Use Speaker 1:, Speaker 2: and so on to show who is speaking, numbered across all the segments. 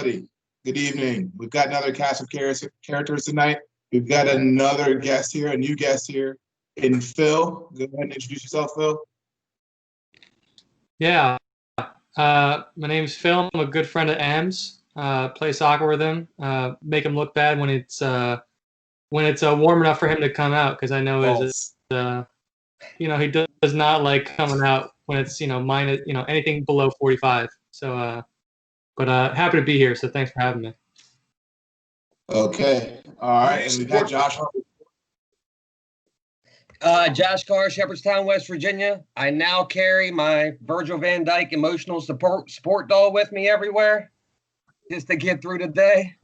Speaker 1: Good evening. We've got another cast of characters tonight. We've got another guest here, a new guest here in Phil. Go ahead and introduce yourself, Phil.
Speaker 2: Yeah. My name's Phil. I'm a good friend of M's. Play soccer with him. Make him look bad when it's warm enough for him to come out, because I know he does not like coming out when it's minus anything below 45. So but happy to be here. So thanks for having me.
Speaker 1: Okay. All right. And we've got Josh.
Speaker 3: Josh Carr, Shepherdstown, West Virginia. I now carry my Virgil Van Dykes emotional support doll with me everywhere, just to get through the day.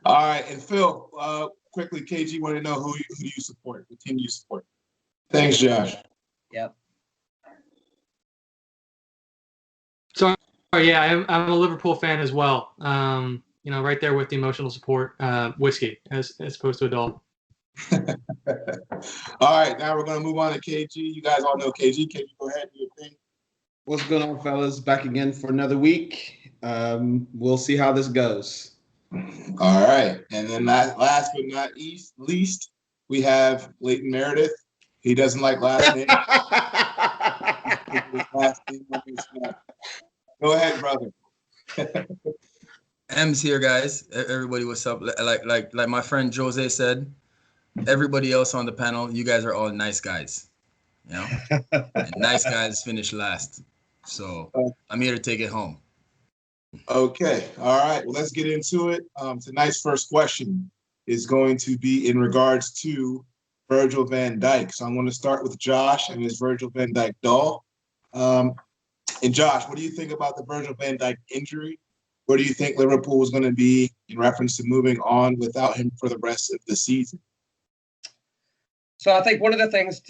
Speaker 1: All right, and Phil, quickly, KG wanted to know who do you support? What team do you support? Thanks, Josh.
Speaker 3: Yep.
Speaker 2: So, yeah, I'm a Liverpool fan as well. Right there with the emotional support, whiskey as opposed to a doll.
Speaker 1: All right, now we're going to move on to KG. You guys all know KG. KG, go ahead, do your thing.
Speaker 4: What's going on, fellas? Back again for another week. We'll see how this goes.
Speaker 1: All right, and then last but not least, we have Leighton Meredith. He doesn't like last name. Go ahead, brother.
Speaker 5: M's here, guys. Everybody, what's up? Like my friend Jose said, everybody else on the panel, you guys are all nice guys. And nice guys finish last. So I'm here to take it home.
Speaker 1: Okay. All right. Well, let's get into it. Tonight's first question is going to be in regards to Virgil Van Dykes. So I'm going to start with Josh and his Virgil Van Dykes doll. And Josh, what do you think about the Virgil Van Dykes injury? Where do you think Liverpool is going to be in reference to moving on without him for the rest of the season?
Speaker 3: So I think one of the things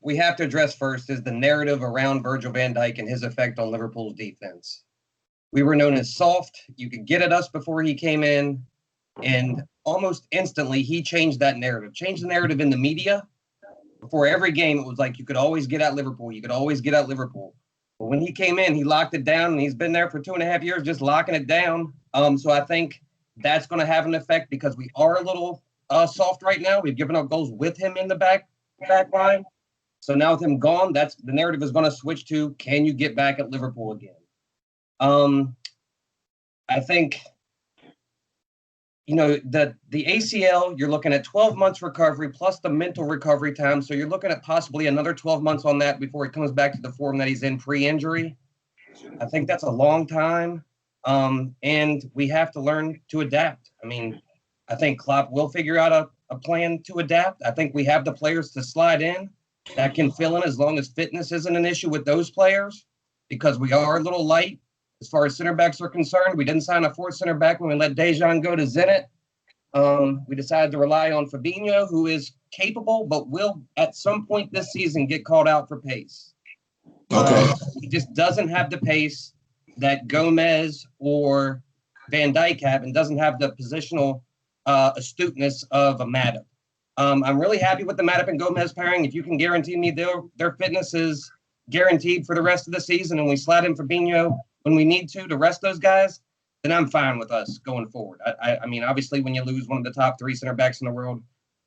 Speaker 3: we have to address first is the narrative around Virgil van Dijk and his effect on Liverpool's defense. We were known as soft. You could get at us before he came in, and almost instantly he changed that narrative, changed the narrative in the media. Before every game, it was like you could always get at Liverpool. You could always get at Liverpool. But when he came in, he locked it down, and he's been there for 2.5 years just locking it down. So I think that's going to have an effect because we are a little soft right now. We've given up goals with him in the back line. So now with him gone, the narrative is going to switch to, can you get back at Liverpool again? I think, the ACL, you're looking at 12 months recovery plus the mental recovery time. So you're looking at possibly another 12 months on that before he comes back to the form that he's in pre-injury. I think that's a long time. And we have to learn to adapt. I mean, I think Klopp will figure out a plan to adapt. I think we have the players to slide in that can fill in as long as fitness isn't an issue with those players, because we are a little light as far as center backs are concerned. We didn't sign a fourth center back when we let Dejan go to Zenit. We decided to rely on Fabinho, who is capable, but will at some point this season get called out for pace.
Speaker 1: Okay.
Speaker 3: He just doesn't have the pace that Gomez or Van Dijk have, and doesn't have the positional astuteness of a Matip. I'm really happy with the Matip and Gomez pairing. If you can guarantee me their fitness is guaranteed for the rest of the season, and we slide in Fabinho when we need to rest those guys, then I'm fine with us going forward. I mean, obviously, when you lose one of the top 3 center backs in the world,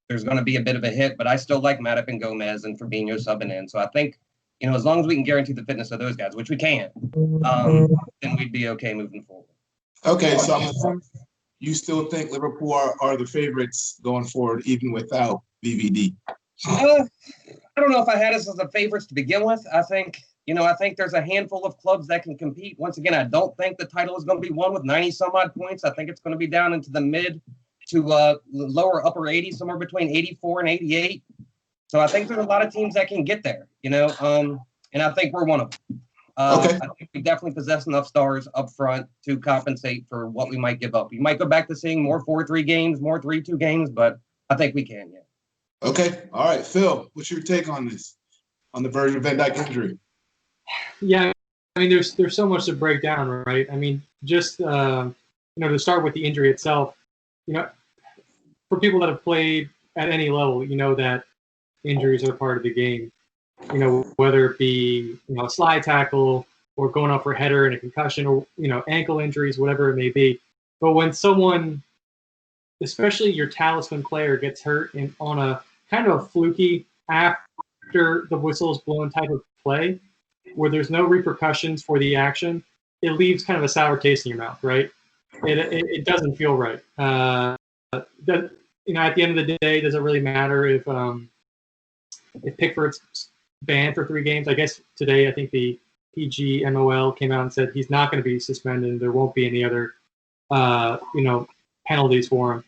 Speaker 3: there's going to be a bit of a hit, but I still like Matip and Gomez and Fabinho subbing in. So I think, as long as we can guarantee the fitness of those guys, which we can, then we'd be okay moving forward.
Speaker 1: Okay, so you still think Liverpool are the favorites going forward, even without VVD?
Speaker 3: I don't know if I had us as the favorites to begin with. I think there's a handful of clubs that can compete. Once again, I don't think the title is going to be won with 90-some-odd points. I think it's going to be down into the mid to lower upper 80s, somewhere between 84 and 88. So I think there's a lot of teams that can get there, and I think we're one of them.
Speaker 1: Okay.
Speaker 3: I think we definitely possess enough stars up front to compensate for what we might give up. You might go back to seeing more 4-3 games, more 3-2 games, but I think we can, yeah.
Speaker 1: Okay. All right. Phil, what's your take on this, on the Virgil van Dijk injury?
Speaker 2: Yeah, I mean, there's so much to break down, right? I mean, just to start with the injury itself, for people that have played at any level, that injuries are part of the game. Whether it be a slide tackle, or going up for a header and a concussion, or ankle injuries, whatever it may be. But when someone, especially your talisman player, gets hurt on a kind of fluky after the whistle is blown type of play, where there's no repercussions for the action, it leaves kind of a sour taste in your mouth, right? It doesn't feel right. At the end of the day, does it really matter if Pickford's banned for 3 games? I guess today, I think the PG MOL came out and said he's not going to be suspended, and there won't be any other, penalties for him.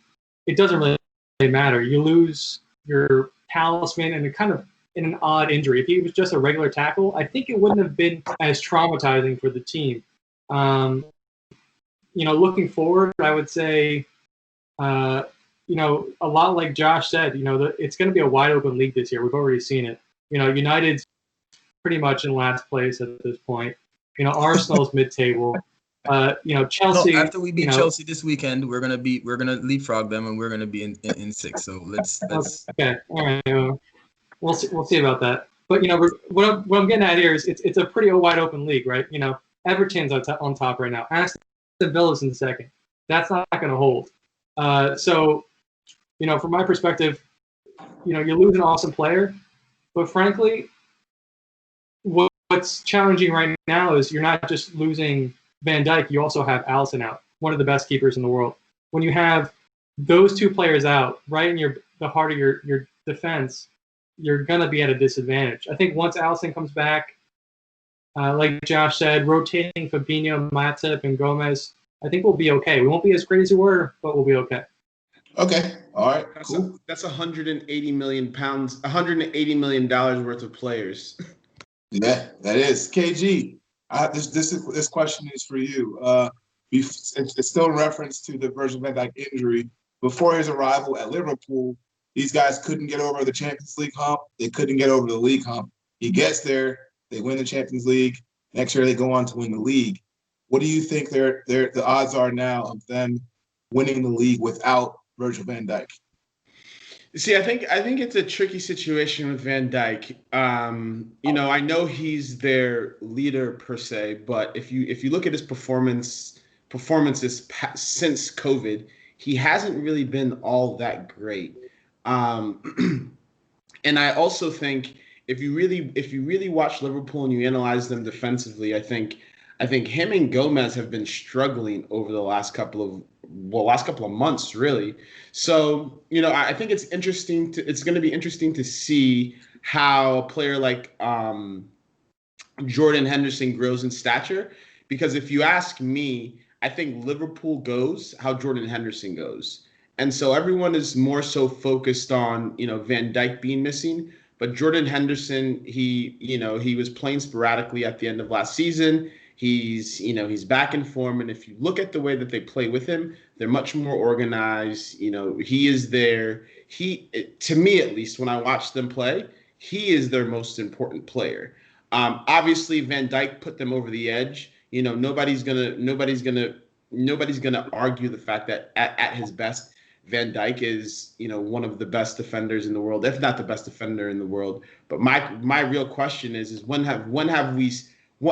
Speaker 2: It doesn't really matter. You lose your talisman and kind of in an odd injury. If he was just a regular tackle, I think it wouldn't have been as traumatizing for the team. Looking forward, I would say, a lot like Josh said, it's going to be a wide open league this year. We've already seen it. United's pretty much in last place at this point. Arsenal's mid-table. Chelsea.
Speaker 5: No, after we beat Chelsea this weekend, we're gonna leapfrog them, and we're gonna be in 6th. So let's.
Speaker 2: Okay. All right. We'll see about that. But what I'm getting at here is it's a pretty wide open league, right? Everton's on top right now. Aston Villa's in second. That's not going to hold. So from my perspective, you lose an awesome player, but frankly, what's challenging right now is you're not just losing Van Dijk, you also have Alisson out, one of the best keepers in the world. When you have those 2 players out right in the heart of your defense, you're going to be at a disadvantage. I think once Alisson comes back, like Josh said, rotating Fabinho, Matip, and Gomez, I think we'll be okay. We won't be as great as we were, but we'll be okay.
Speaker 1: Okay. All right.
Speaker 4: That's 180 million pounds, $180 million worth of players.
Speaker 1: Yeah, that is. KG, this question is for you. It's still in reference to the Virgil Van Dijk injury. Before his arrival at Liverpool, these guys couldn't get over the Champions League hump. They couldn't get over the league hump. He gets there. They win the Champions League. Next year, they go on to win the league. What do you think the odds are now of them winning the league without Virgil van Dijk?
Speaker 4: See, I think it's a tricky situation with Van Dijk. I know he's their leader per se, but if you look at his performances since COVID, he hasn't really been all that great. And I also think if you really watch Liverpool and you analyze them defensively, I think him and Gomez have been struggling over the last couple of months, really. So, I think it's going to be interesting to see how a player like Jordan Henderson grows in stature, because if you ask me, I think Liverpool goes how Jordan Henderson goes. And so everyone is more so focused on, Van Dijk being missing, but Jordan Henderson, he was playing sporadically at the end of last season. He's back in form. And if you look at the way that they play with him, they're much more organized. He is there. To me, at least, when I watch them play, he is their most important player. Obviously, Van Dijk put them over the edge. Nobody's gonna argue the fact that at his best, Van Dijk is, one of the best defenders in the world, if not the best defender in the world. But my real question is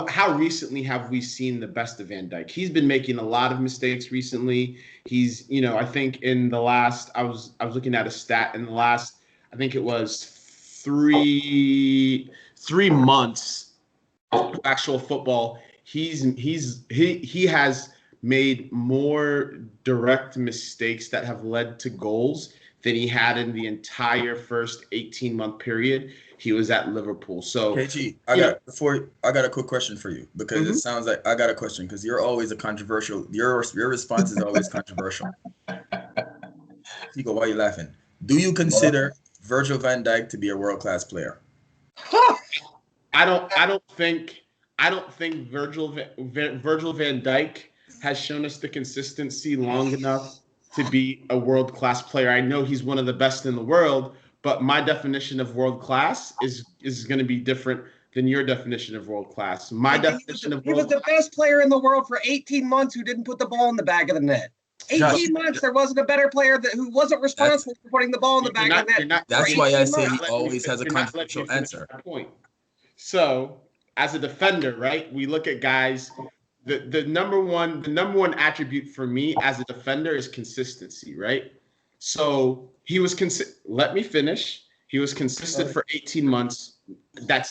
Speaker 4: how recently have we seen the best of Van Dijk? He's been making a lot of mistakes recently. He's, I think in the last, I was looking at a stat in the last, I think it was three months of actual football. He has made more direct mistakes that have led to goals than he had in the entire first 18-month period he was at Liverpool. So
Speaker 5: KG, I got a quick question for you, because it sounds like I got a question, because you're always a controversial. Your response is always controversial. Tico, why are you laughing? Do you consider Virgil van Dijk to be a world-class player?
Speaker 4: I don't think Virgil van Dijk has shown us the consistency long enough to be a world-class player. I know he's one of the best in the world, but my definition of world-class is going to be different than your definition of world-class. He
Speaker 3: was the best player in the world for 18 months who didn't put the ball in the back of the net. 18 months, there wasn't a better player who wasn't responsible for putting the ball in the back of the net.
Speaker 5: That's why I say he always has a controversial answer.
Speaker 4: So as a defender, right? We look at guys. The number one attribute for me as a defender is consistency, right? So he was let me finish. He was consistent for 18 months.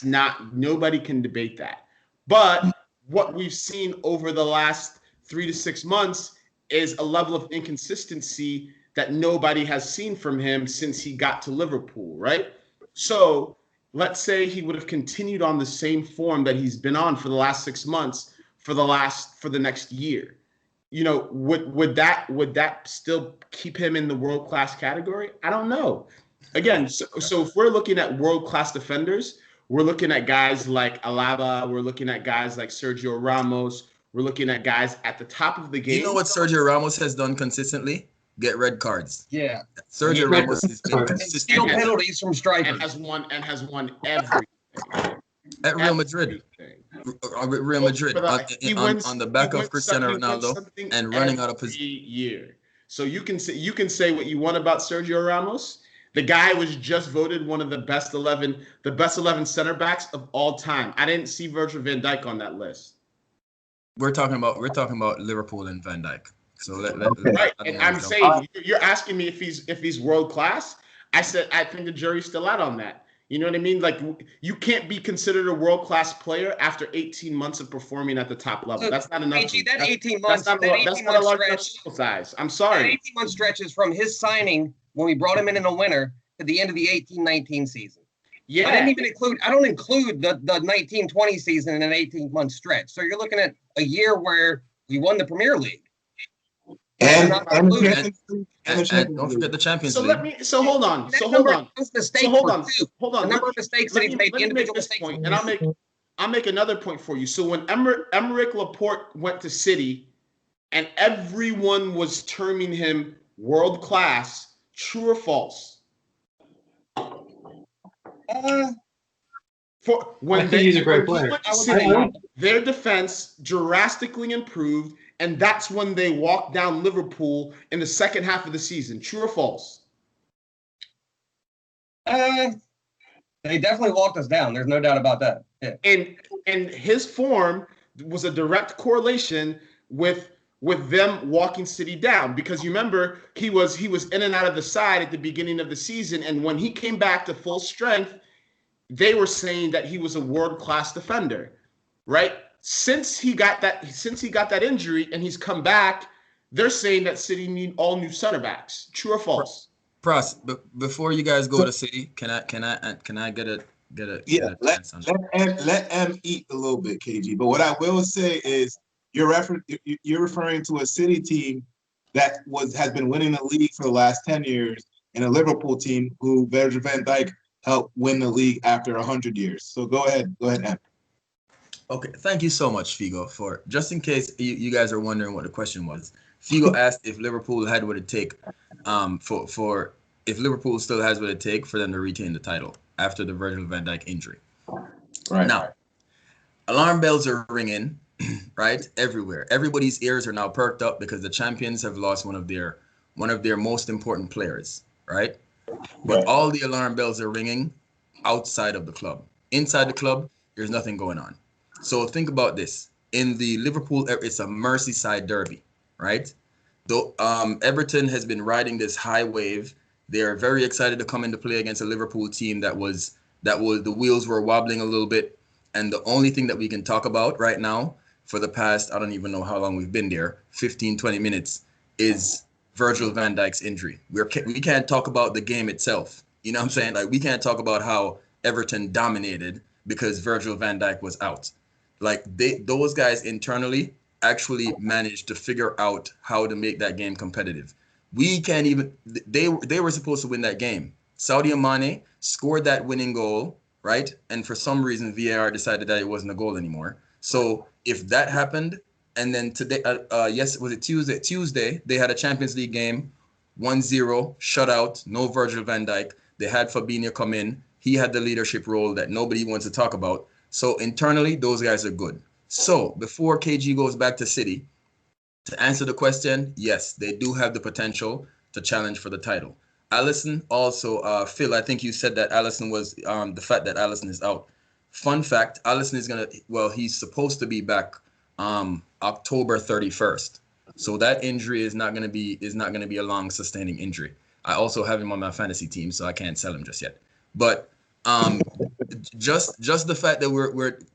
Speaker 4: Nobody can debate that. But what we've seen over the last 3 to 6 months is a level of inconsistency that nobody has seen from him since he got to Liverpool, right? So let's say he would have continued on the same form that he's been on for the last 6 months for the next year. You know, would that still keep him in the world-class category? I don't know. Again, so if we're looking at world-class defenders, we're looking at guys like Alaba, we're looking at guys like Sergio Ramos, we're looking at guys at the top of the game.
Speaker 5: You know what Sergio Ramos has done consistently? Get red cards.
Speaker 3: Yeah.
Speaker 5: Sergio Ramos has been consistent.
Speaker 3: Steal penalties from strikers.
Speaker 4: And has won everything.
Speaker 5: At Real Madrid. Real Madrid on the back of Cristiano Ronaldo and running out of position.
Speaker 4: Year. So you can say what you want about Sergio Ramos. The guy was just voted one of the best 11 center backs of all time. I didn't see Virgil Van Dijk on that list.
Speaker 5: We're talking about Liverpool and Van Dijk. So
Speaker 4: right, and I'm saying you're asking me if he's world class. I said I think the jury's still out on that. You know what I mean? Like, you can't be considered a world-class player after 18 months of performing at the top level. That's not enough.
Speaker 3: That 18 months,
Speaker 4: that's not a large sample size. I'm sorry.
Speaker 3: That 18-month stretch is from his signing when we brought him in the winter to the end of the 18-19 season.
Speaker 4: Yeah.
Speaker 3: I don't include the 19-20 season in an 18-month stretch. So you're looking at a year where we won the Premier League.
Speaker 5: And don't forget the Champions League.
Speaker 4: Hold on.
Speaker 3: The number of mistakes that he's made, the individual mistakes.
Speaker 4: And I'll make another point for you. So when Emerick Laporte went to City, and everyone was terming him world class, true or false?
Speaker 2: He's a great player.
Speaker 4: City, their defense drastically improved. And that's when they walked down Liverpool in the second half of the season. True or false?
Speaker 3: They definitely walked us down. There's no doubt about that. Yeah.
Speaker 4: And his form was a direct correlation with them walking City down, because you remember he was in and out of the side at the beginning of the season, and when he came back to full strength, they were saying that he was a world-class defender, right? Since he got that injury and he's come back, they're saying that City need all new center backs. True or false?
Speaker 5: Pras, before you guys go to City, can I get a
Speaker 1: let M eat a little bit, KG. But what I will say is you're referring to a City team that has been winning the league for the last 10 years, and a Liverpool team who Virgil van Dijk helped win the league after 100 years. So go ahead, M.
Speaker 5: Okay, thank you so much, Figo. For just in case you guys are wondering what the question was, Figo asked if Liverpool had what it take, if Liverpool still has what it take for them to retain the title after the Virgil van Dijk injury.
Speaker 1: Right
Speaker 5: now, alarm bells are ringing, right, everywhere. Everybody's ears are now perked up because the champions have lost one of their most important players, right? But all the alarm bells are ringing outside of the club. Inside the club, there's nothing going on. So think about this. In the Liverpool, it's a Merseyside derby, right? Though Everton has been riding this high wave. They are very excited to come into play against a Liverpool team that was the wheels were wobbling a little bit. And the only thing that we can talk about right now for the past, I don't even know how long we've been there, 15, 20 minutes, is Virgil van Dijk's injury. We can't talk about the game itself. You know what I'm saying? Like, we can't talk about how Everton dominated because Virgil van Dijk was out. Like, those guys internally actually managed to figure out how to make that game competitive. We can't even, they were supposed to win that game. Sadio Mane scored that winning goal, right? And for some reason, VAR decided that it wasn't a goal anymore. So if that happened, and then today, was it Tuesday? Tuesday, they had a Champions League game, 1-0, shutout, no Virgil van Dijk. They had Fabinho come in. He had the leadership role that nobody wants to talk about. So internally, those guys are good. So before KG goes back to City, to answer the question, yes, they do have the potential to challenge for the title. Alisson also, Phil, I think you said that Alisson was the fact that Alisson is out. Fun fact: Alisson is he's supposed to be back October 31st. So that injury is not gonna be a long sustaining injury. I also have him on my fantasy team, so I can't sell him just yet. But just the fact that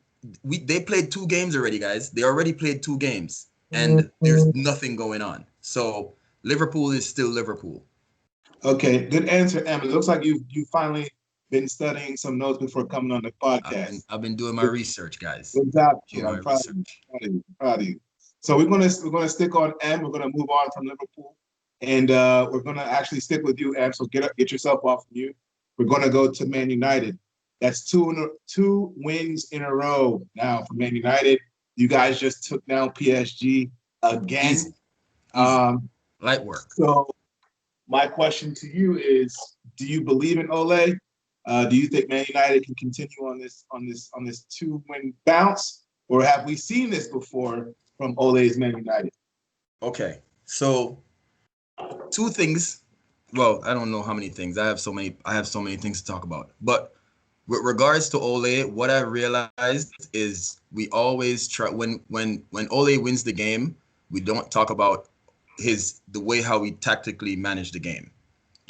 Speaker 5: they played 2 games already, guys. They already played 2 games, and there's nothing going on. So Liverpool is still Liverpool.
Speaker 1: Okay, good answer, Em. It looks like you finally been studying some notes before coming on the podcast.
Speaker 5: I've been doing my research, guys.
Speaker 1: Good job, kid. I'm proud of you. So we're gonna stick on M. We're gonna move on from Liverpool, and we're gonna actually stick with you, M. So get yourself off mute. We're gonna go to Man United. That's 2 wins in a row now for Man United. You guys just took down PSG again.
Speaker 5: Easy. Light work.
Speaker 1: So my question to you is: do you believe in Ole? Do you think Man United can continue on this 2-win bounce, or have we seen this before from Ole's Man United?
Speaker 5: Okay, so 2 things. Well, I don't know how many things. I have so many things to talk about. But with regards to Ole, what I realized is we always try when Ole wins the game, we don't talk about the way how he tactically managed the game,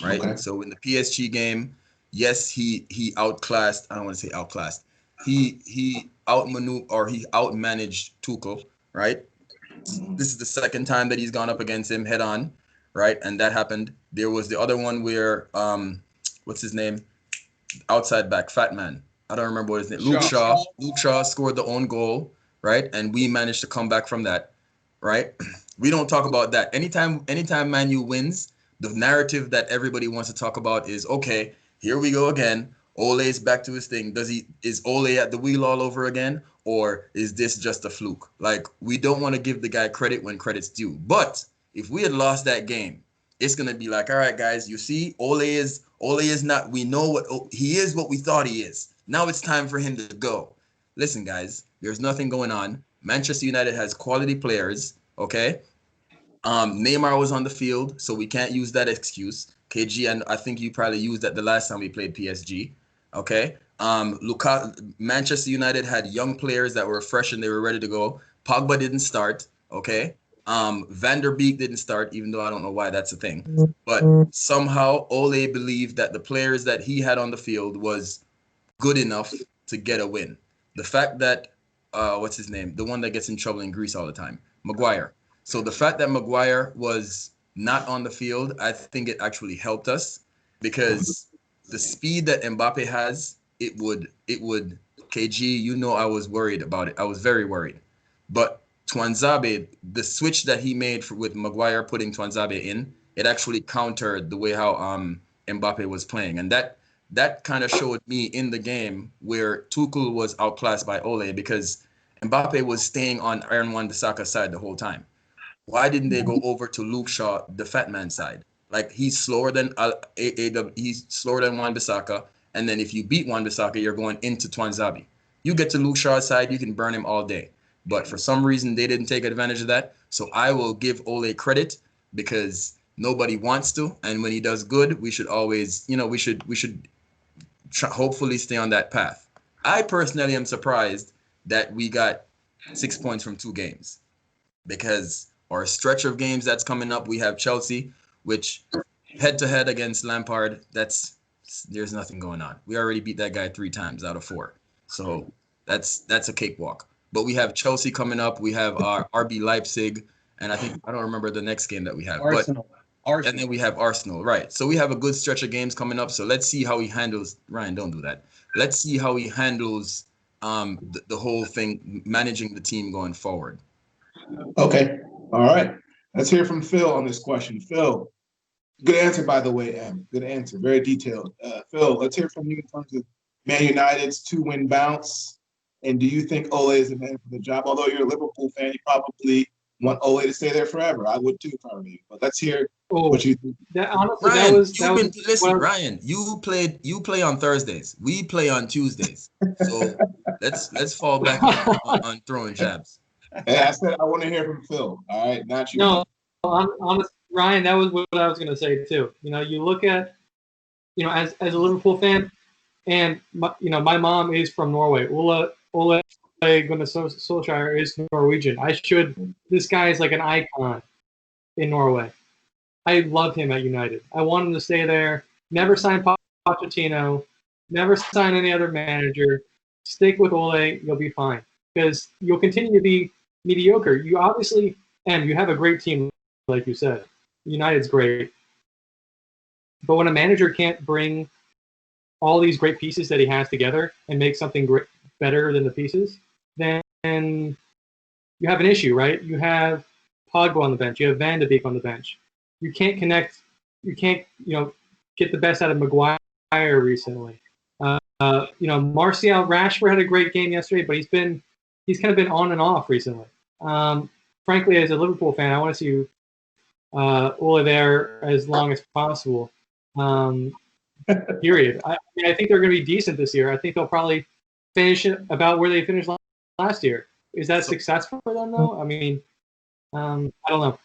Speaker 5: right? Okay. So in the PSG game, yes, he outclassed. I don't want to say outclassed. He outmaneuvered or he outmanaged Tuchel, right? This is the second time that he's gone up against him head on, right? And that happened. There was the other one where what's his name? Outside back, fat man. I don't remember what his name. Luke Shaw scored the own goal, right? And we managed to come back from that, right? We don't talk about that. Anytime Man U wins, the narrative that everybody wants to talk about is, okay, here we go again. Ole's back to his thing. Is Ole at the wheel all over again? Or is this just a fluke? Like, we don't want to give the guy credit when credit's due. But if we had lost that game, it's going to be like, all right, guys, you see, Ole is not, we know what he is, what we thought he is. Now it's time for him to go. Listen, guys, there's nothing going on. Manchester United has quality players, okay? Neymar was on the field, so we can't use that excuse. KG, and I think you probably used that the last time we played PSG, okay? Manchester United had young players that were fresh and they were ready to go. Pogba didn't start, okay? Van der Beek didn't start, even though I don't know why that's a thing. But somehow Ole believed that the players that he had on the field was good enough to get a win. The fact that, what's his name? The one that gets in trouble in Greece all the time, Maguire. So the fact that Maguire was not on the field, I think it actually helped us because the speed that Mbappe has, it would, KG, you know, I was worried about it. I was very worried. But Tuanzebe, the switch that he made with Maguire putting Tuanzebe in, it actually countered the way how Mbappe was playing. And that kind of showed me in the game where Tuchel was outclassed by Ole because Mbappe was staying on Aaron Wan-Bissaka's side the whole time. Why didn't they go over to Luke Shaw, the fat man side? Like, he's slower than Wan-Bissaka, and then if you beat Wan-Bissaka, you're going into Tuanzebe. You get to Luke Shaw's side, you can burn him all day. But for some reason, they didn't take advantage of that. So I will give Ole credit because nobody wants to, and when he does good, we should always, we should hopefully stay on that path. I personally am surprised that we got 6 points from 2 games because our stretch of games that's coming up, we have Chelsea, which head-to-head against Lampard, there's nothing going on. We already beat that guy 3 times out of 4. So that's a cakewalk. But we have Chelsea coming up. We have our RB Leipzig, and I don't remember the next game that we have. Arsenal. And then we have Arsenal, right? So we have a good stretch of games coming up. So let's see how he handles. Ryan, don't do that. Let's see how he handles the whole thing, managing the team going forward.
Speaker 1: Okay. All right. Let's hear from Phil on this question. Phil, good answer, by the way, Em. Good answer. Very detailed. Phil, let's hear from you in terms of Man United's 2-win bounce. And do you think Ole is the man for the job? Although you're a Liverpool fan, you probably want Ole to stay there forever. I would too, if I were you. But let's hear what you think.
Speaker 5: Ryan, you play on Thursdays. We play on Tuesdays. So let's fall back on throwing jabs.
Speaker 1: Hey, I said I want to hear from Phil. All right, not you.
Speaker 2: No, honestly, Ryan, that was what I was going to say too. You look at, as a Liverpool fan, And my mom is from Norway. Ole Gunnar Solskjaer is Norwegian. This guy is like an icon in Norway. I love him at United. I want him to stay there. Never sign Pochettino. Never sign any other manager. Stick with Ole. You'll be fine. Because you'll continue to be mediocre. You obviously, and you have a great team, like you said. United's great. But when a manager can't bring all these great pieces that he has together and make something great, better than the pieces, then you have an issue, right? You have Pogba on the bench. You have Van de Beek on the bench. You can't connect. You can't, get the best out of Maguire recently. Martial, Rashford had a great game yesterday, but he's kind of been on and off recently. Frankly, as a Liverpool fan, I want to see Ole there as long as possible. Period. I think they're going to be decent this year. I think they'll probably finish about where they finished last year. Is that successful for them, though? I mean, I don't know.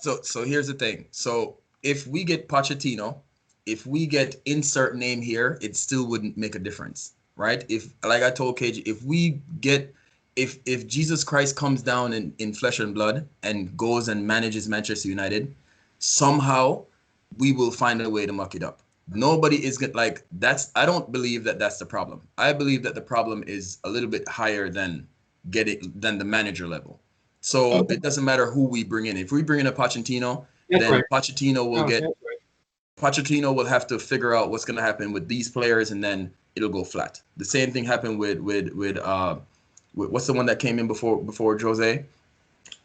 Speaker 5: So here's the thing. So if we get Pochettino, if we get insert name here, it still wouldn't make a difference, right? If, like I told KG, if Jesus Christ comes down in flesh and blood and goes and manages Manchester United, somehow we will find a way to muck it up. Nobody is good like that's. I don't believe that that's the problem. I believe that the problem is a little bit higher than the manager level. So it doesn't matter who we bring in. If we bring in a Pochettino, then right. Pochettino will have to figure out what's going to happen with these players, and then it'll go flat. The same thing happened with what's the one that came in before Jose?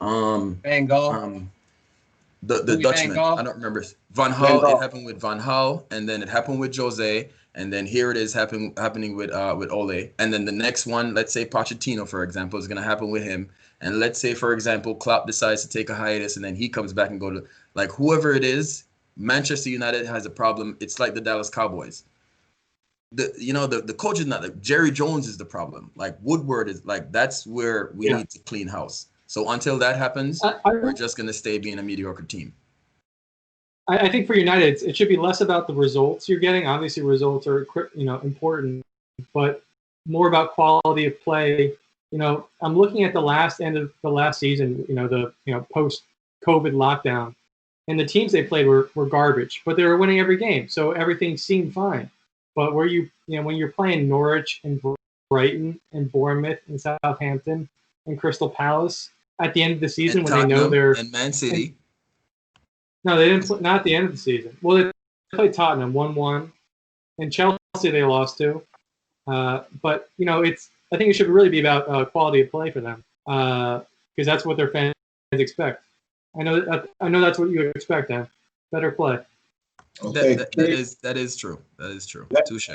Speaker 3: Van Gaal.
Speaker 5: The Dutchman. I don't remember. Van Gaal. It happened with Van Gaal, and then it happened with Jose, and then here it is happening with Ole. And then the next one, let's say Pochettino, for example, is going to happen with him. And let's say, for example, Klopp decides to take a hiatus, and then he comes back and go to like whoever it is. Manchester United has a problem. It's like the Dallas Cowboys. The coach is not like Jerry Jones is the problem. Like Woodward is like that's where we need to clean house. So until that happens, we're just going to stay being a mediocre team.
Speaker 2: I think for United, it should be less about the results you're getting. Obviously, results are important, but more about quality of play. I'm looking at the end of the last season. The post-COVID lockdown, and the teams they played were garbage, but they were winning every game, so everything seemed fine. But when you're playing Norwich and Brighton and Bournemouth and Southampton and Crystal Palace at the end of the season,
Speaker 5: and
Speaker 2: when Tottenham, they know they're
Speaker 5: and Man City.
Speaker 2: No, they didn't. Not at the end of the season. Well, they played Tottenham 1-1, and Chelsea they lost to. But I think it should really be about quality of play for them, because that's what their fans expect. I know that's what you expect, Dan. Better play.
Speaker 1: Okay,
Speaker 5: that is true. That is true. Touche.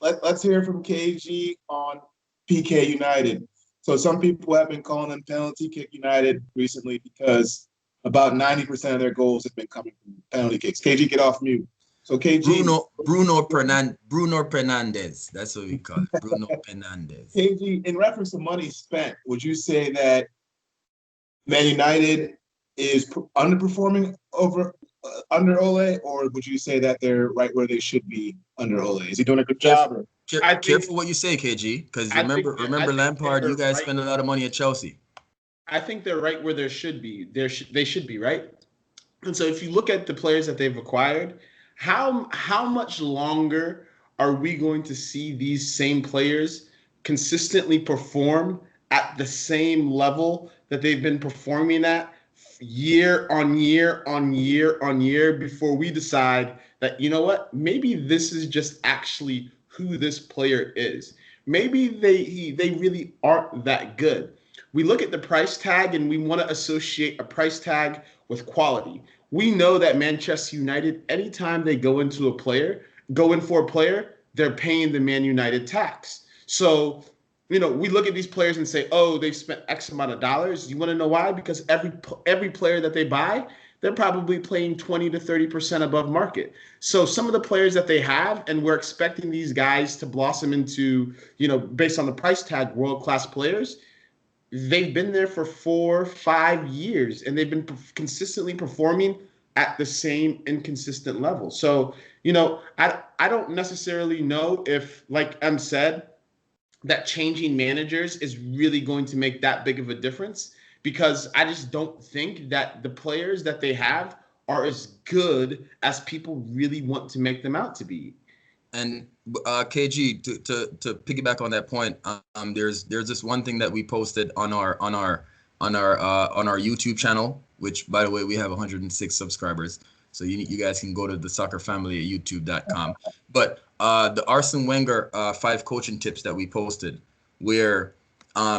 Speaker 1: Let's hear from KG on PK United. So some people have been calling them penalty kick United recently because about 90% of their goals have been coming from penalty kicks. KG, get off mute. So KG.
Speaker 5: Bruno Fernandes. That's what we call it. Bruno Fernandes.
Speaker 1: KG, in reference to money spent, would you say that Man United is underperforming under Ole, or would you say that they're right where they should be under Ole? Is he doing a good job?
Speaker 5: Careful what you say, KG, because remember Lampard. You guys spend a lot of money at Chelsea.
Speaker 4: I think they're right where they should be. They should be right. And so if you look at the players that they've acquired, how much longer are we going to see these same players consistently perform at the same level that they've been performing at year on year on year on year before we decide that, maybe this is just actually who this player is. Maybe they really aren't that good. We look at the price tag and we want to associate a price tag with quality. We know that Manchester United, anytime they go in for a player, they're paying the Man United tax. So, we look at these players and say, oh, they've spent X amount of dollars. You want to know why? Because every player that they buy, they're probably playing 20 to 30% above market. So some of the players that they have, and we're expecting these guys to blossom into, based on the price tag, world-class players, they've been there for 4-5 years, and they've been consistently performing at the same inconsistent level. So, I don't necessarily know if, like Em said, that changing managers is really going to make that big of a difference, because I just don't think that the players that they have are as good as people really want to make them out to be.
Speaker 5: And KG, to piggyback on that point, there's this one thing that we posted on our YouTube channel, which, by the way, we have 106 subscribers. So you guys can go to thesoccerfamily at youtube.com. But the Arsene Wenger 5 coaching tips that we posted, where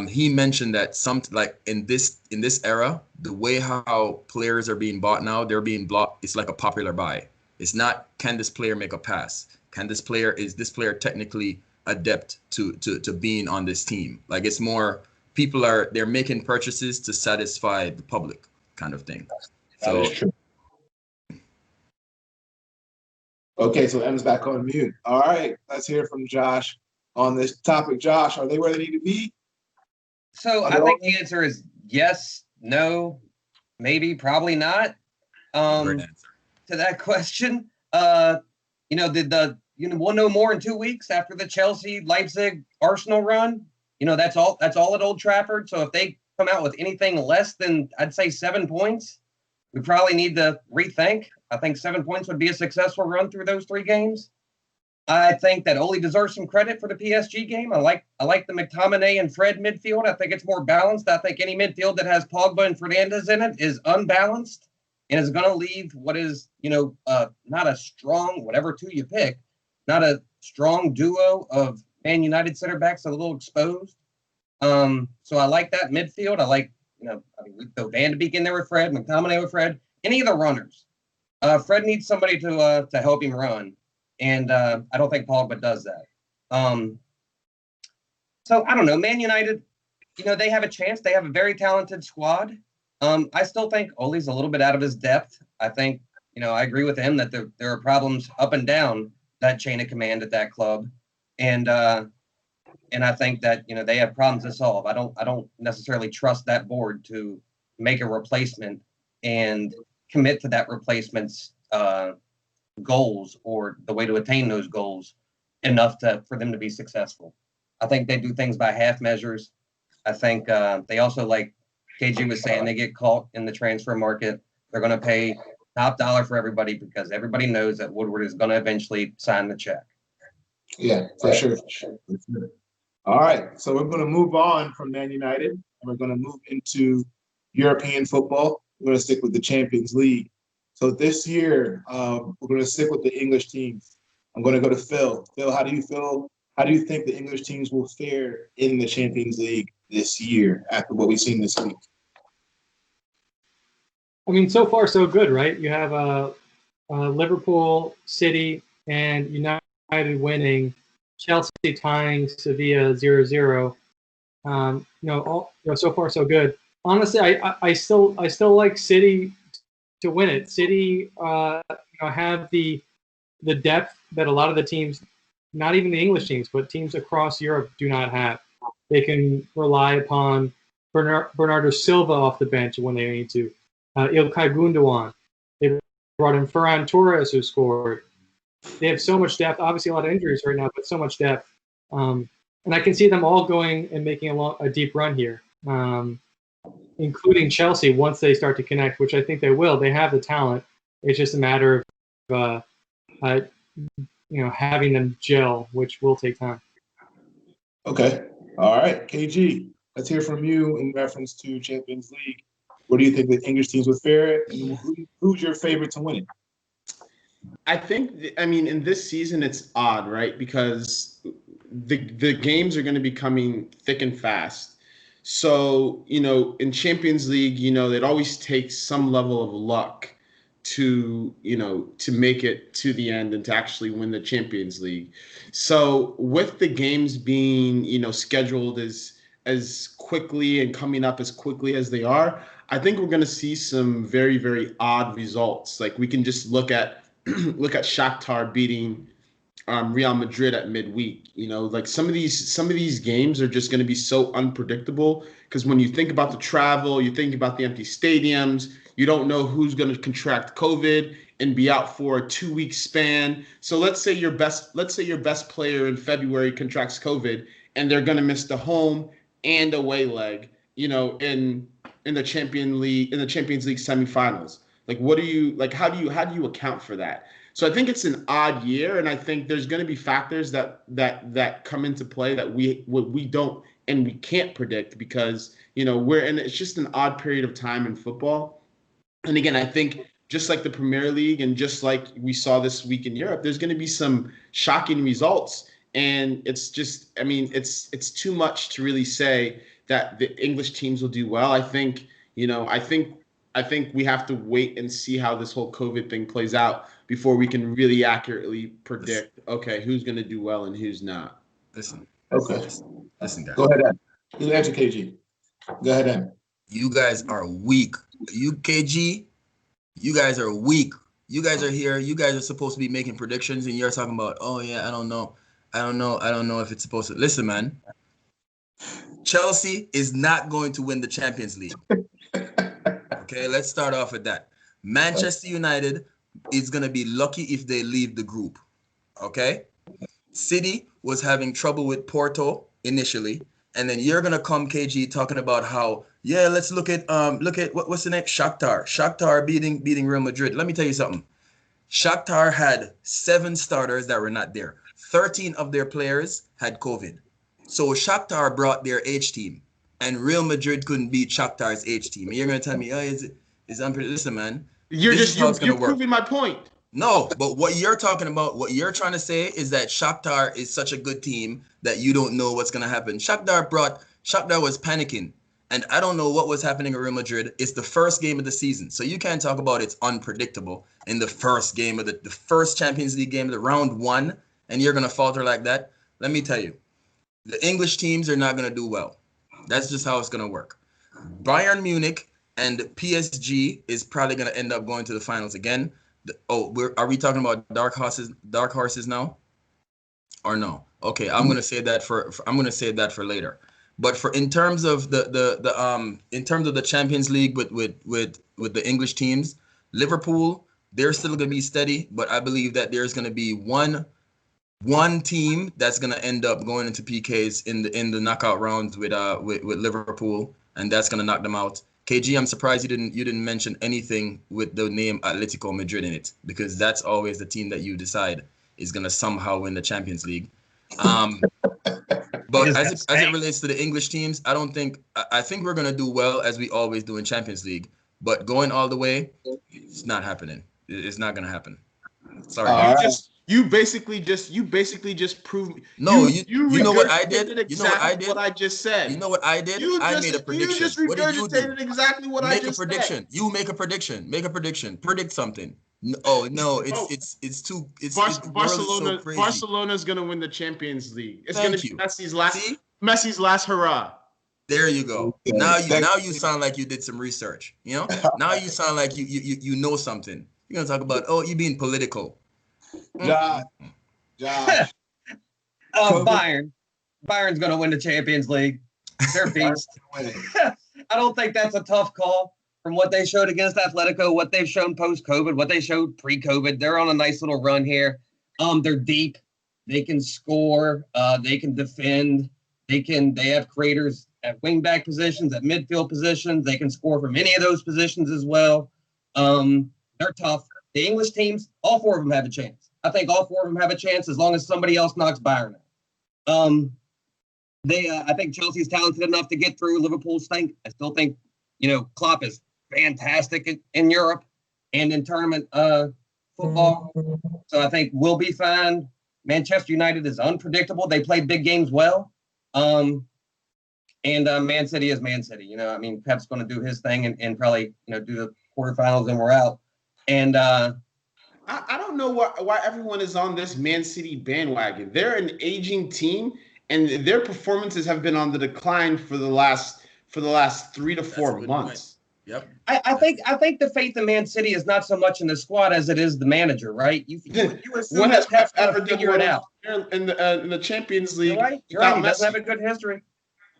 Speaker 5: he mentioned that in this era, the way how players are being bought now, they're being bought. It's like a popular buy. It's not, can this player make a pass? Is this player technically adept to being on this team? Like, it's more they're making purchases to satisfy the public kind of thing.
Speaker 1: That is true. Okay, so Em's back on mute. All right, let's hear from Josh on this topic. Josh, are they where they need to be?
Speaker 3: So I think the answer is yes, no, maybe, probably not. To that question, we'll know more in 2 weeks after the Chelsea, Leipzig, Arsenal run. That's all at Old Trafford. So if they come out with anything less than, I'd say, 7 points, we probably need to rethink. I think 7 points would be a successful run through those 3 games. I think that Ole deserves some credit for the PSG game. I like the McTominay and Fred midfield. I think it's more balanced. I think any midfield that has Pogba and Fernandes in it is unbalanced and is going to leave what is, not a strong, whatever two you pick, not a strong duo of Man United center backs, a little exposed. So I like that midfield. I like, we throw Van de Beek in there with Fred, McTominay with Fred, any of the runners. Fred needs somebody to help him run, and I don't think Pogba does that. So I don't know. Man United, they have a chance. They have a very talented squad. I still think Ole's a little bit out of his depth. I think, I agree with him that there are problems up and down that chain of command at that club, and I think that they have problems to solve. I don't necessarily trust that board to make a replacement and commit to that replacement's goals or the way to attain those goals enough for them to be successful. I think they do things by half measures. I think they also, like KG was saying, they get caught in the transfer market. They're going to pay top dollar for everybody because everybody knows that Woodward is going to eventually sign the check.
Speaker 1: Yeah, for sure. All right, so we're going to move on from Man United, and we're going to move into European football. We're going to stick with the Champions League. So this year, we're going to stick with the English teams. I'm going to go to Phil. Phil, how do you feel? How do you think the English teams will fare in the Champions League this year after what we've seen this week?
Speaker 2: I mean, so far so good, right? You have Liverpool, City, and United winning, Chelsea tying Sevilla 0-0. So far so good. Honestly, I still like City to win it. City, have the depth that a lot of the teams, not even the English teams, but teams across Europe do not have. They can rely upon Bernardo Silva off the bench when they need to. Ilkay Gundogan. They brought in Ferran Torres, who scored. They have so much depth. Obviously, a lot of injuries right now, but so much depth. And I can see them all going and making a deep run here, including Chelsea once they start to connect, which I think they will. They have the talent. It's just a matter of having them gel, which will take time.
Speaker 1: Okay. All right. KG, let's hear from you in reference to Champions League. What do you think the English teams would fare? And who's your favorite to win it?
Speaker 4: I think, in this season, it's odd, right? Because the games are going to be coming thick and fast. So, in Champions League, it always takes some level of luck to make it to the end and to actually win the Champions League. So with the games being, scheduled as quickly and coming up as quickly as they are, I think we're going to see some very, very odd results. Like, we can just look at Shakhtar beating Real Madrid at midweek. You know, like some of these games are just going to be so unpredictable because when you think about the travel, you think about the empty stadiums, you don't know who's going to contract COVID and be out for a 2-week span. So let's say your best player in February contracts COVID and they're going to miss the home and away leg, you know, in the Champions League semifinals. Like, how do you account for that? So I think it's an odd year, and I think there's going to be factors that come into play that we don't and we can't predict because, you know, it's just an odd period of time in football. And again, I think just like the Premier League and just like we saw this week in Europe, there's going to be some shocking results. And it's just, I mean, it's too much to really say that the English teams will do well. I think we have to wait and see how this whole COVID thing plays out before we can really accurately predict, okay, who's going to do well and who's not.
Speaker 5: Listen,
Speaker 1: guys.
Speaker 5: Go
Speaker 1: ahead, Ed. You answer, KG. Go ahead, Ed.
Speaker 5: You guys are weak. KG, you guys are weak. You guys are here. You guys are supposed to be making predictions, and you're talking about, oh, yeah, I don't know if it's supposed to. Listen, man. Chelsea is not going to win the Champions League. Okay, let's start off with that. Manchester United is going to be lucky if they leave the group. Okay? City was having trouble with Porto initially, and then you're going to come, KG, talking about how, yeah, let's look at what's the name? Shakhtar beating Real Madrid. Let me tell you something. Shakhtar had 7 starters that were not there. 13 of their players had COVID. So Shakhtar brought their H team, and Real Madrid couldn't beat Shakhtar's H team. And you're going to tell me, oh, it's unpredictable. Listen, man.
Speaker 4: You're proving my point.
Speaker 5: No, but what you're talking about, what you're trying to say is that Shakhtar is such a good team that you don't know what's going to happen. Shakhtar was panicking, and I don't know what was happening at Real Madrid. It's the first game of the season, so you can't talk about it's unpredictable in the first game of the first Champions League game, the round 1, and you're going to falter like that. Let me tell you, the English teams are not going to do well. That's just how it's going to work. Bayern Munich and PSG is probably going to end up going to the finals again. Are we talking about dark horses now, or no? Okay, I'm gonna say that for later. But in terms of the Champions League with the English teams, Liverpool, they're still gonna be steady, but I believe that there's gonna be one team that's gonna end up going into PKs in the knockout rounds with Liverpool, and that's gonna knock them out. KG, I'm surprised you didn't mention anything with the name Atletico Madrid in it, because that's always the team that you decide is going to somehow win the Champions League. But as it relates to the English teams, I think we're going to do well as we always do in Champions League, but going all the way, it's not happening. It's not going to happen. Sorry.
Speaker 4: You basically just proved.
Speaker 5: No, you know what I did?
Speaker 4: You know what I did? What I just said.
Speaker 5: You know what I did? I made a prediction.
Speaker 4: You just regurgitated exactly what I just said.
Speaker 5: Make a prediction. You make a prediction. Make a prediction. Predict something. It's too.
Speaker 4: Barcelona. So Barcelona's gonna win the Champions League. It's gonna be Messi's last hurrah.
Speaker 5: There you go. Now you sound like you did some research. You know. Now you sound like you know something. You're gonna talk about you being political.
Speaker 1: Josh.
Speaker 3: Bayern's going to win the Champions League. They're beast. I don't think that's a tough call from what they showed against Atletico, what they've shown post-COVID, what they showed pre-COVID. They're on a nice little run here. They're deep. They can score. They can defend. They have creators at wing-back positions, at midfield positions. They can score from any of those positions as well. They're tough. The English teams, all 4 of them have a chance. I think all 4 of them have a chance as long as somebody else knocks Bayern out. I think Chelsea's talented enough to get through. Liverpool stink. I still think, Klopp is fantastic in Europe and in tournament football. So I think we'll be fine. Manchester United is unpredictable. They play big games well. And Man City is Man City. Pep's going to do his thing and probably, do the quarterfinals and we're out. And
Speaker 4: I don't know why everyone is on this Man City bandwagon. They're an aging team, and their performances have been on the decline for the last 3 to 4 months.
Speaker 5: Yep.
Speaker 3: I think the faith in Man City is not so much in the squad as it is the manager, right? You assume
Speaker 4: When has
Speaker 3: Pep's
Speaker 4: Pep
Speaker 3: going
Speaker 4: ever
Speaker 3: to
Speaker 4: done
Speaker 3: figure it out.
Speaker 4: in the Champions League?
Speaker 3: You're right. You're right. He doesn't have a good history.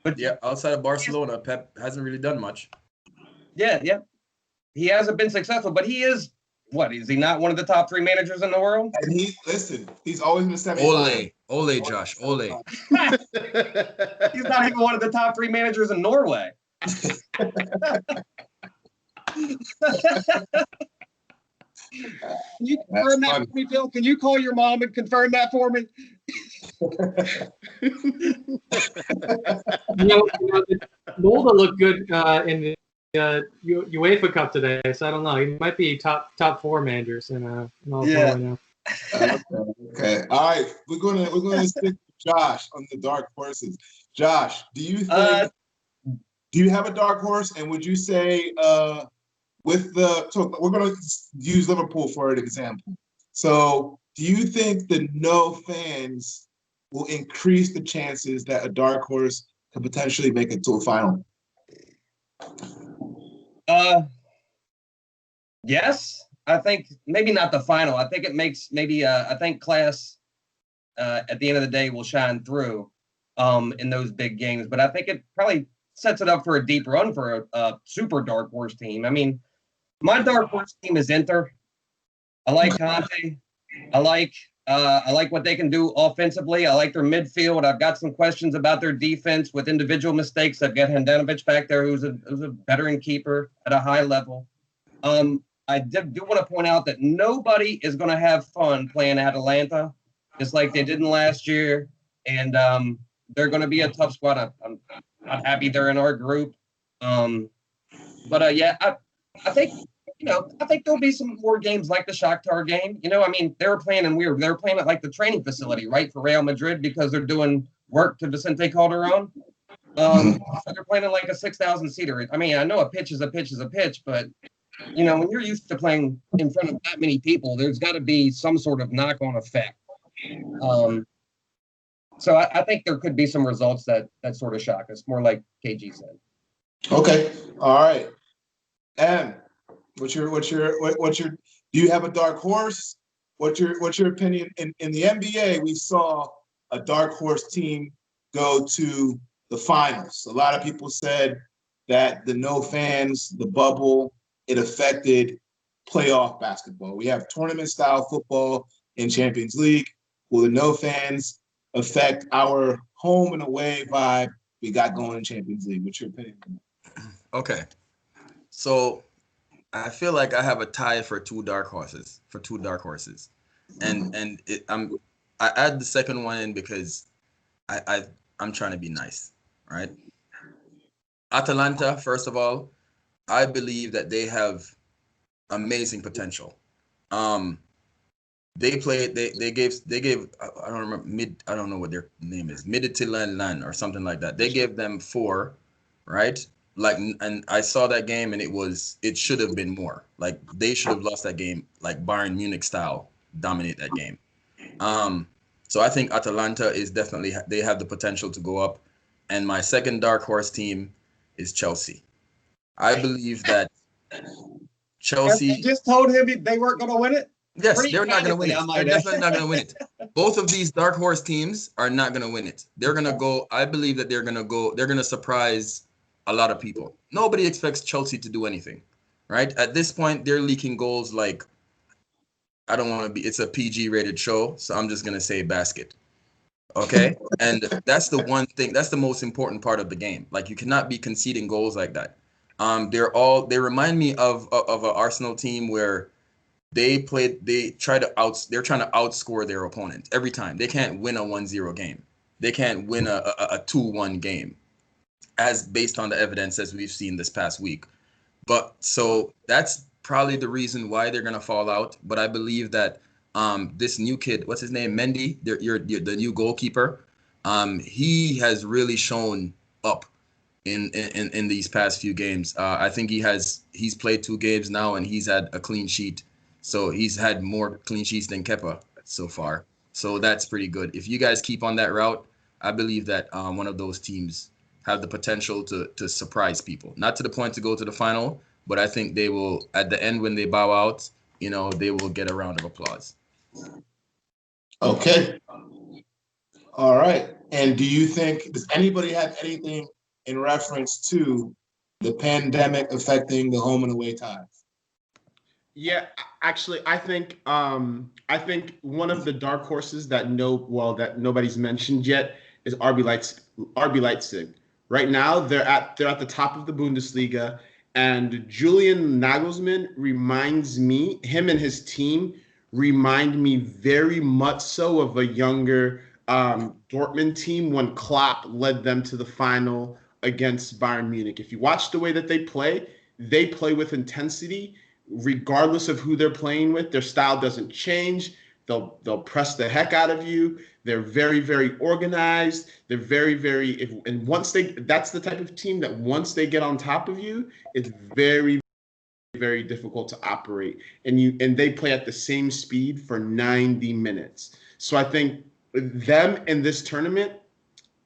Speaker 3: But
Speaker 5: Yeah, outside of Barcelona, Pep hasn't really done much.
Speaker 3: yeah. He hasn't been successful, but he is. What, is he not one of the top 3 managers in the world?
Speaker 1: And he's always in the semifinals.
Speaker 5: Ole, Josh, Ole.
Speaker 3: He's not even one of the top 3 managers in Norway. Can you confirm that for me, Bill? Can you call your mom and confirm that for me?
Speaker 2: Molde looked good in the UEFA Cup today, so I don't know. He might be top 4 managers in all right now.
Speaker 1: Okay. All right. We're gonna stick with Josh on the dark horses. Josh, do you have a dark horse? And would you say so we're gonna use Liverpool for an example. So do you think the no fans will increase the chances that a dark horse could potentially make it to a final?
Speaker 3: Yes. I think maybe not the final. I think it makes I think class at the end of the day will shine through in those big games. But I think it probably sets it up for a deep run for a super dark horse team. I mean, my dark horse team is Inter. I like Conte. I like what they can do offensively. I like their midfield. I've got some questions about their defense with individual mistakes. I've got Handanovic back there, who's a veteran keeper at a high level. I do want to point out that nobody is going to have fun playing Atalanta, just like they didn't last year. And they're going to be a tough squad. I'm not happy they're in our group. I think, I think there'll be some more games like the Shakhtar game. I mean, they were playing at like the training facility, right, for Real Madrid because they're doing work to Vicente Calderon. So they're playing in like a 6,000 seater. I mean, I know a pitch is a pitch, but when you're used to playing in front of that many people, there's got to be some sort of knock-on effect. So I think there could be some results that sort of shock us, more like KG said.
Speaker 1: Okay. All right. And what's your do you have a dark horse? What's your opinion? In the NBA, we saw a dark horse team go to the finals. A lot of people said that the no fans, the bubble, it affected playoff basketball. We have tournament style football in Champions League. Will the no fans affect our home and away vibe we got going in Champions League? What's your opinion?
Speaker 5: Okay. So I feel like I have a tie for two dark horses. And I add the second one in because I'm trying to be nice, right? Atalanta, first of all, I believe that they have amazing potential. They gave I don't remember I don't know what their name is, Midtjylland or something like that. They gave them 4, right? Like, and I saw that game and it should have been more. Like, they should have lost that game like Bayern Munich style, dominate that game. So I think Atalanta is definitely, they have the potential to go up. And my second dark horse team is Chelsea. I believe that Chelsea.
Speaker 3: You just told him they weren't going to win it?
Speaker 5: Yes, they're not going to win it. They're definitely not going to win it. Both of these dark horse teams are not going to win it. They're going to go, I believe that they're going to surprise a lot of people. Nobody expects Chelsea to do anything, right? At this point, they're leaking goals like, I don't want to be, it's a PG rated show, so I'm just going to say basket. Okay? And that's the one thing, that's the most important part of the game. Like, you cannot be conceding goals like that. They remind me of an Arsenal team where they're trying to outscore their opponent every time. They can't win a 1-0 game. They can't win a 2-1 game, as based on the evidence as we've seen this past week. But so that's probably the reason why they're gonna fall out. But I believe that this new kid, what's his name, Mendy, you're the new goalkeeper. He has really shown up in these past few games. I think he's played 2 games now and he's had a clean sheet. So he's had more clean sheets than Kepa so far. So that's pretty good. If you guys keep on that route, I believe that one of those teams have the potential to surprise people. Not to the point to go to the final, but I think they will, at the end when they bow out, you know, they will get a round of applause.
Speaker 1: Okay. All right. And do you think, does anybody have anything in reference to the pandemic affecting the home and away ties?
Speaker 4: Yeah, actually, I think one of the dark horses that nobody's mentioned yet is RB Leipzig. Right now, they're at the top of the Bundesliga, and Julian Nagelsmann him and his team remind me very much so of a younger Dortmund team when Klopp led them to the final against Bayern Munich. If you watch the way that they play with intensity regardless of who they're playing with. Their style doesn't change. They'll press the heck out of you. They're very, very organized. They're very, and that's the type of team that once they get on top of you, it's very, very difficult to operate. And they play at the same speed for 90 minutes. So I think them in this tournament,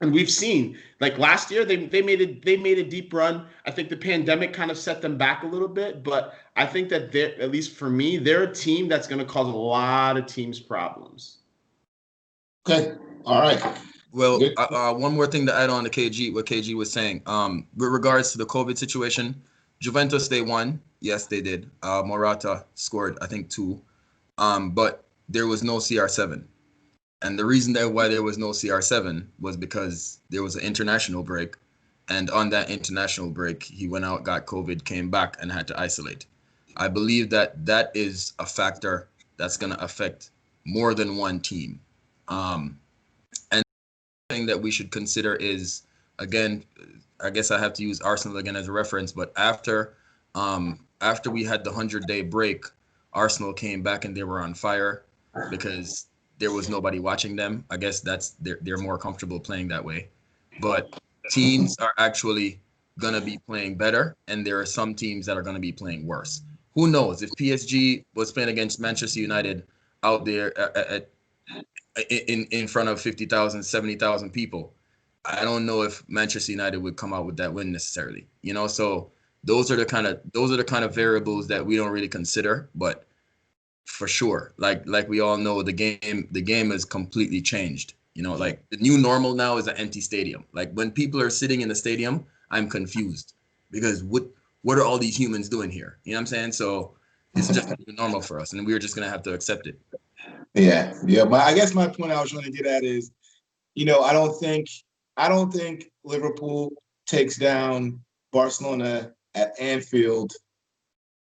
Speaker 4: and we've seen, like last year, they made a deep run. I think the pandemic kind of set them back a little bit, but I think that at least for me, they're a team that's going to cause a lot of teams problems.
Speaker 1: Okay. All right.
Speaker 5: Well, one more thing to add on to what KG was saying. With regards to the COVID situation, Juventus, they won. Yes, they did. Morata scored, I think, 2. But there was no CR7. And the reason why there was no CR7 was because there was an international break. And on that international break, he went out, got COVID, came back, and had to isolate. I believe that is a factor that's going to affect more than one team. And the thing that we should consider is, again, I guess I have to use Arsenal again as a reference, but after we had the 100-day break, Arsenal came back and they were on fire because there was nobody watching them. I guess they're more comfortable playing that way. But teams are actually going to be playing better, and there are some teams that are going to be playing worse. Who knows? If PSG was playing against Manchester United out there in front of 50,000, 70,000 people, I don't know if Manchester United would come out with that win necessarily. You know, so those are the kind of variables that we don't really consider, but for sure, like we all know, the game has completely changed. You know, like the new normal now is an empty stadium. Like when people are sitting in the stadium, I'm confused because what are all these humans doing here? You know what I'm saying? So it's just normal for us, and we're just gonna have to accept it.
Speaker 1: Yeah. I guess my point I was trying to get at is, you know, I don't think Liverpool takes down Barcelona at Anfield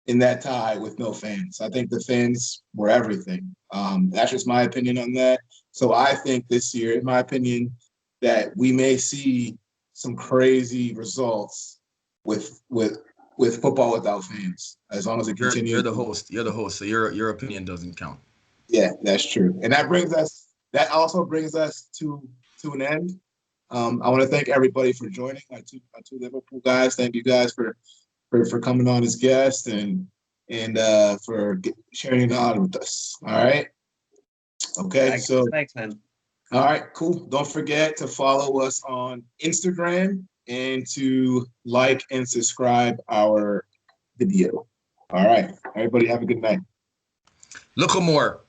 Speaker 1: in that tie with no fans. I think the fans were everything. That's just my opinion on that. So I think this year, in my opinion, that we may see some crazy results with football without fans, as long as it continues.
Speaker 5: You're the host, so your opinion doesn't count.
Speaker 1: Yeah, that's true. And that also brings us to an end. I want to thank everybody for joining. My two Liverpool guys. Thank you guys for coming on as guests and for sharing knowledge with us. All right. Okay.
Speaker 3: Thanks, man.
Speaker 1: All right, cool. Don't forget to follow us on Instagram and to like and subscribe our video. All right. Everybody have a good night.
Speaker 5: Look more.